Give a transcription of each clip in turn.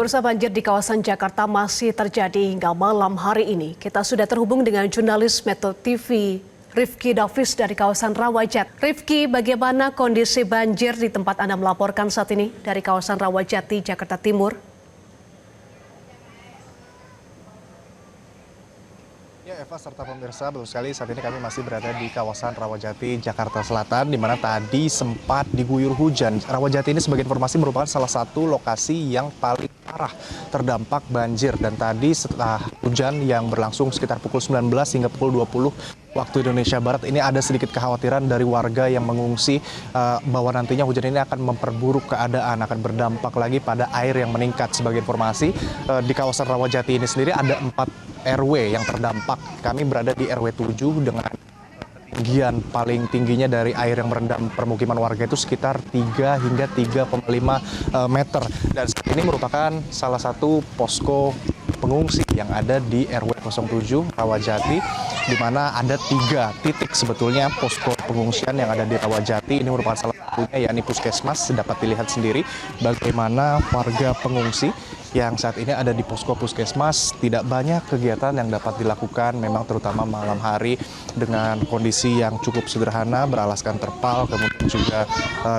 Pemirsa, banjir di kawasan Jakarta masih terjadi hingga malam hari ini. Kita sudah terhubung dengan jurnalis Metro TV Rifki Davis dari kawasan Rawajati. Rifki, bagaimana kondisi banjir di tempat Anda melaporkan saat ini dari kawasan Rawajati, Jakarta Timur? Ya, Eva serta pemirsa, betul sekali saat ini kami masih berada di kawasan Rawajati, Jakarta Selatan, di mana tadi sempat diguyur hujan. Rawajati ini sebagai informasi merupakan salah satu lokasi yang paling parah terdampak banjir. Dan tadi setelah hujan yang berlangsung sekitar pukul 19 hingga pukul 20 waktu Indonesia Barat, ini ada sedikit kekhawatiran dari warga yang mengungsi bahwa nantinya hujan ini akan memperburuk keadaan, akan berdampak lagi pada air yang meningkat. Sebagai informasi, di kawasan Rawajati ini sendiri ada 4 RW yang terdampak. Kami berada di RW 7 dengan ketinggian paling tingginya dari air yang merendam permukiman warga itu sekitar 3 hingga 3,5 meter. Dan ini merupakan salah satu posko pengungsi yang ada di RW 07 Rawajati, di mana ada 3 titik sebetulnya posko pengungsian yang ada di Rawajati. Ini merupakan salah satunya, yakni Puskesmas. Dapat dilihat sendiri bagaimana warga pengungsi yang saat ini ada di posko Puskesmas. Tidak banyak kegiatan yang dapat dilakukan, memang terutama malam hari dengan kondisi yang cukup sederhana, beralaskan terpal, kemudian juga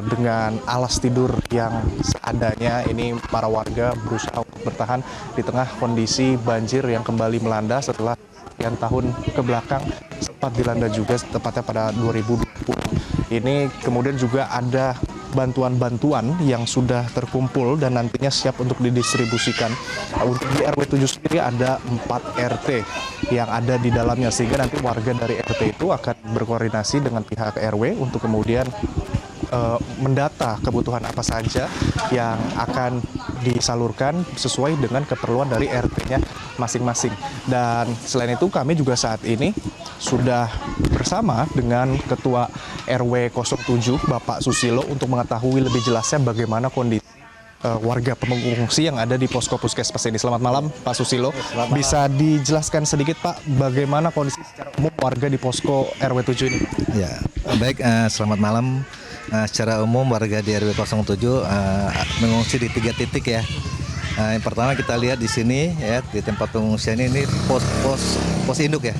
dengan alas tidur yang seadanya. Ini para warga berusaha untuk bertahan di tengah kondisi banjir yang kembali melanda setelah sekian tahun ke belakang sempat dilanda juga, tepatnya pada 2020. Ini kemudian juga ada bantuan-bantuan yang sudah terkumpul dan nantinya siap untuk didistribusikan. Untuk di RW 7 sendiri ada 4 RT yang ada di dalamnya, sehingga nanti warga dari RT itu akan berkoordinasi dengan pihak RW untuk kemudian mendata kebutuhan apa saja yang akan disalurkan sesuai dengan keperluan dari RT-nya masing-masing. Dan selain itu kami juga saat ini sudah bersama dengan Ketua RW 07 Bapak Susilo untuk mengetahui lebih jelasnya bagaimana kondisi warga pengungsi yang ada di posko Puskesmas ini. Selamat malam Pak Susilo. Bisa dijelaskan sedikit Pak bagaimana kondisi secara umum warga di posko RW 7 ini? Ya, baik, selamat malam. Secara umum warga di RW 07 mengungsi di 3 titik ya. Yang pertama kita lihat di sini ya, di tempat pengungsian ini pos induk ya.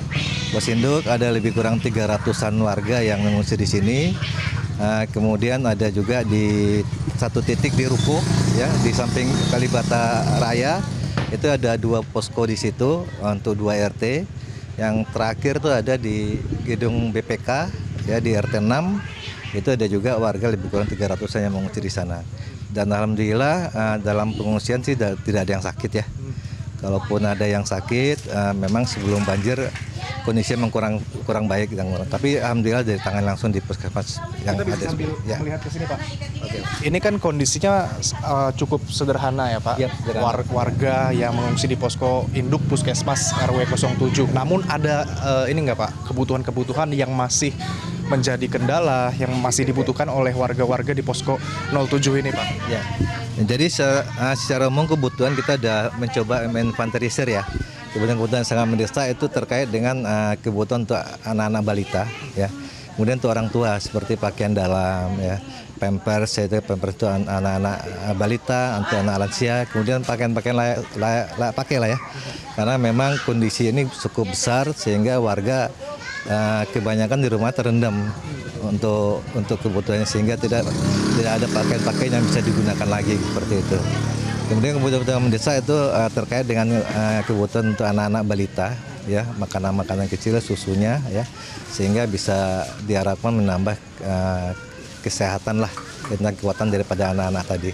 Pos induk ada lebih kurang 300-an warga yang mengungsi di sini. Kemudian ada juga di satu titik di Ruko ya, di samping Kalibata Raya. Itu ada 2 posko di situ untuk 2 RT. Yang terakhir tuh ada di gedung BPK ya, di RT 6. Itu ada juga warga lebih kurang 300-an yang mengungsi di sana. Dan alhamdulillah dalam pengungsian sih tidak ada yang sakit ya. Kalaupun ada yang sakit, memang sebelum banjir kondisi memang kurang baik. Tapi alhamdulillah dari tangan langsung di puskesmas yang kita ada. Sambil ya. melihat ke sini Pak. Oke. Ini kan kondisinya cukup sederhana ya Pak. Ya, sederhana. Warga yang mengungsi di posko induk Puskesmas RW 07. Namun ada ini nggak Pak, kebutuhan-kebutuhan yang masih menjadi kendala yang masih dibutuhkan oleh warga-warga di posko 07 ini Pak? Ya. Jadi secara umum kebutuhan kita sudah mencoba menginventarisir ya. Kebutuhan-kebutuhan sangat mendesak itu terkait dengan kebutuhan untuk anak-anak balita ya. Kemudian untuk orang tua seperti pakaian dalam ya, pampers itu untuk anak-anak balita, untuk anak lansia, kemudian pakaian-pakaian layak pakai lah ya. Karena memang kondisi ini cukup besar sehingga warga kebanyakan di rumah terendam untuk kebutuhannya, sehingga tidak ada pakaian-pakaian yang bisa digunakan lagi seperti itu. Kemudian kebutuhan mendesak itu terkait dengan kebutuhan untuk anak-anak balita ya, makanan-makanan kecil, susunya ya, sehingga bisa diharapkan menambah kesehatan lah, tentang kekuatan daripada anak-anak tadi.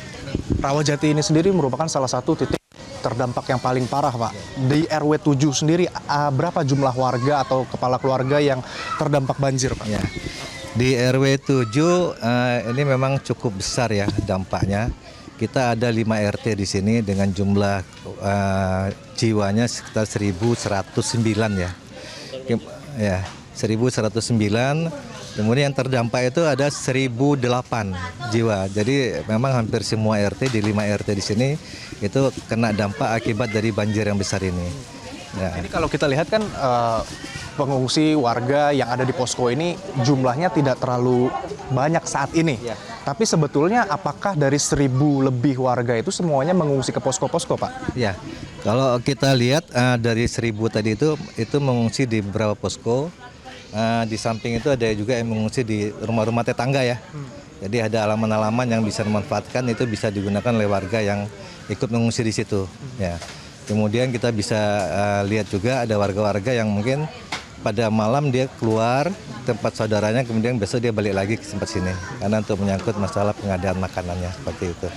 Rawajati ini sendiri merupakan salah satu titik terdampak yang paling parah Pak. Di RW 7 sendiri berapa jumlah warga atau kepala keluarga yang terdampak banjir Pak? Ya. Di RW 7 ini memang cukup besar ya dampaknya. Kita ada 5 RT di sini dengan jumlah jiwanya sekitar 1.109 ya. Ya, 1.109. Kemudian yang terdampak itu ada 1.008 jiwa. Jadi memang hampir semua RT di 5 RT di sini itu kena dampak akibat dari banjir yang besar ini. Ya. Jadi kalau kita lihat kan pengungsi warga yang ada di posko ini jumlahnya tidak terlalu banyak saat ini. Ya. Tapi sebetulnya apakah dari 1.000 lebih warga itu semuanya mengungsi ke posko-posko, Pak? Ya, kalau kita lihat dari 1.000 tadi itu mengungsi di beberapa posko. Di samping itu ada juga yang mengungsi di rumah-rumah tetangga ya. Jadi ada halaman-halaman yang bisa dimanfaatkan, itu bisa digunakan oleh warga yang ikut mengungsi di situ. Ya. Kemudian kita bisa lihat juga ada warga-warga yang mungkin pada malam dia keluar tempat saudaranya, kemudian besok dia balik lagi ke tempat sini. Karena untuk menyangkut masalah pengadaan makanannya seperti itu.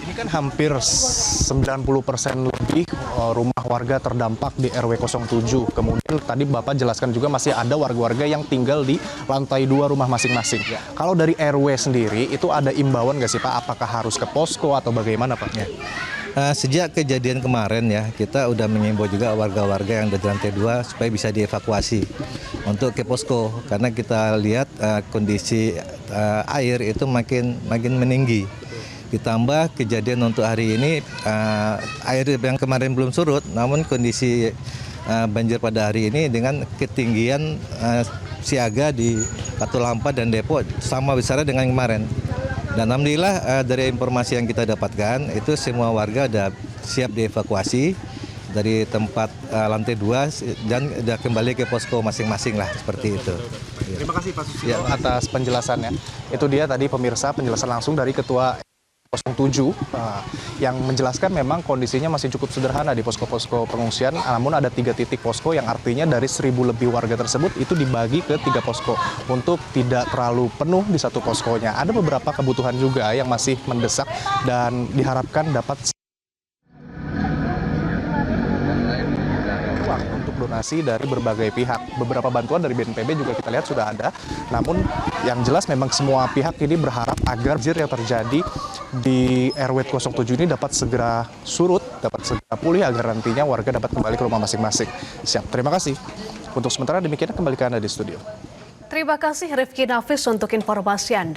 Ini kan hampir 90% lebih rumah warga terdampak di RW 07. Kemudian tadi Bapak jelaskan juga masih ada warga-warga yang tinggal di lantai 2 rumah masing-masing. Kalau dari RW sendiri itu ada imbauan nggak sih Pak? Apakah harus ke posko atau bagaimana Pak? Sejak kejadian kemarin ya, kita udah mengimbau juga warga-warga yang ada di lantai 2 supaya bisa dievakuasi untuk ke posko. Karena kita lihat kondisi air itu makin meninggi. Ditambah kejadian untuk hari ini, air yang kemarin belum surut, namun kondisi banjir pada hari ini dengan ketinggian siaga di Katulampa dan Depok sama besarnya dengan kemarin. Dan alhamdulillah dari informasi yang kita dapatkan, itu semua warga sudah siap dievakuasi dari tempat lantai 2 dan sudah kembali ke posko masing-masing lah, seperti itu. Terima kasih Pak Susilo atas penjelasannya. Itu dia tadi pemirsa penjelasan langsung dari Ketua 07 yang menjelaskan memang kondisinya masih cukup sederhana di posko-posko pengungsian, namun ada 3 titik posko yang artinya dari 1.000 lebih warga tersebut itu dibagi ke 3 posko untuk tidak terlalu penuh di satu poskonya. Ada beberapa kebutuhan juga yang masih mendesak dan diharapkan dapat untuk donasi dari berbagai pihak. Beberapa bantuan dari BNPB juga kita lihat sudah ada. Namun yang jelas memang semua pihak ini berharap agar banjir yang terjadi di RW 07 ini dapat segera surut, dapat segera pulih agar nantinya warga dapat kembali ke rumah masing-masing. Siap, terima kasih. Untuk sementara demikian kembali ke Anda di studio. Terima kasih Rifki Nafis untuk informasi Anda.